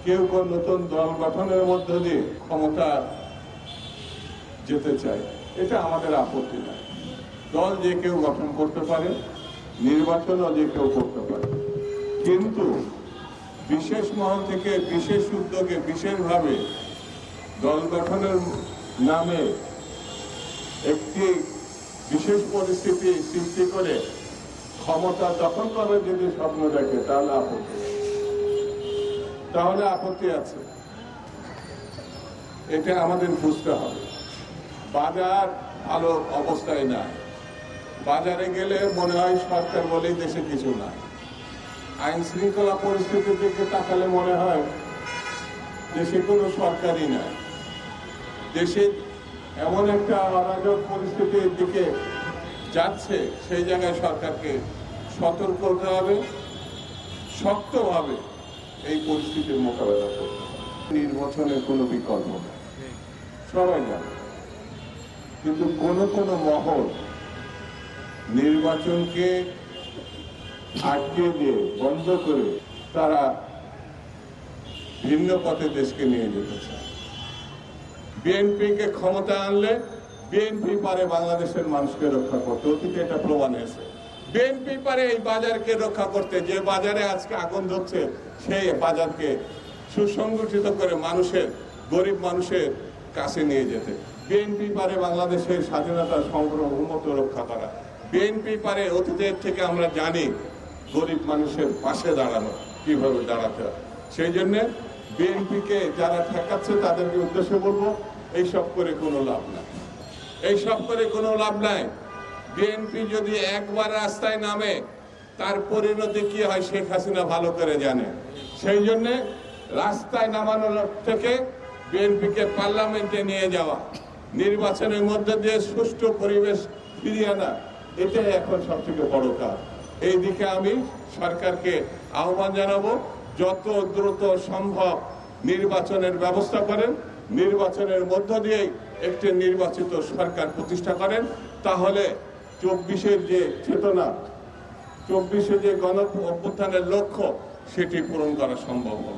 কেউ কোন নতুন দল গঠনের মধ্য দিয়ে ক্ষমতা যেতে চায়, এটা আমাদের আপত্তি নাই। দল যে কেউ গঠন করতে পারে, নির্বাচনও যে কেউ করতে পারে, কিন্তু বিশেষ মহল থেকে বিশেষ উদ্যোগে বিশেষভাবে দল গঠনের নামে একটি বিশেষ পরিস্থিতি সৃষ্টি করে ক্ষমতা দখল করার যদি স্বপ্ন দেখে তাহলে আপত্তি আছে। এটা আমাদের বুঝতে হবে। বাজার ভালো অবস্থায় না, বাজারে গেলে মনে হয় সরকার বলেই দেশে কিছু না। আইন শৃঙ্খলা পরিস্থিতির দিকে তাকালে মনে হয় দেশে কোনো সরকারই নাই। দেশে এমন একটা অরাজক পরিস্থিতির দিকে যাচ্ছে, সেই জায়গায় সরকারকে সতর্ক হতে হবে, শক্তভাবে এই পরিস্থিতির মোকাবেলা করতে হবে। নির্বাচনের কোনো বিকল্প নেই, সবাই জানে, কিন্তু কোনো মহল নির্বাচনকে আটকে দিয়ে বন্ধ করে তারা ভিন্ন পথে দেশকে নিয়ে যেতে চায়। বিএনপিকে ক্ষমতা আনলে বিএনপি পারে বাংলাদেশের মানুষকে রক্ষা করতে, অতীতে এটা প্রমাণ হয়েছে। বিএনপি পারে এই বাজারকে রক্ষা করতে, যে বাজারে আজকে আগুন ধরছে সেই বাজারকে সুসংগঠিত করে গরিব মানুষের কাছে নিয়ে যেতে। বিএনপি পারে বাংলাদেশের স্বাধীনতার সার্বভৌমত্ব রক্ষা করা। বিএনপি পারে, অতীতের থেকে আমরা জানি গরিব মানুষের পাশে দাঁড়ানো, কিভাবে দাঁড়াতে হয়। সেই জন্য বিএনপিকে যারা ঠেকাচ্ছে তাদেরকে উদ্দেশ্য বলবো, এইসব করে কোনো লাভ নাই, এইসব করে কোনো লাভ নাই। বিএনপি যদি একবার রাস্তায় নামে, তার পরিণতি কি হয় শেখ হাসিনা ভালো করে জানে। সেই জন্য রাস্তায় নামানোর থেকে বিএনপিকে পার্লামেন্টে নিয়ে যাওয়া, নির্বাচনের মধ্যে দিয়ে সুষ্ঠু পরিবেশ ফিরিয়ে আনা, এটাই এখন সবথেকে বড় কাজ। এই দিকে আমি সরকারকে আহ্বান জানাবো, যত দ্রুত সম্ভব নির্বাচনের ব্যবস্থা করেন, নির্বাচনের মধ্য দিয়েই একটি নির্বাচিত সরকার প্রতিষ্ঠা করেন। তাহলে 24-এর যে চেতনা, 24-এ যে গণ অভ্যুত্থানের লক্ষ্য, সেটি পূরণ করা সম্ভব হবে।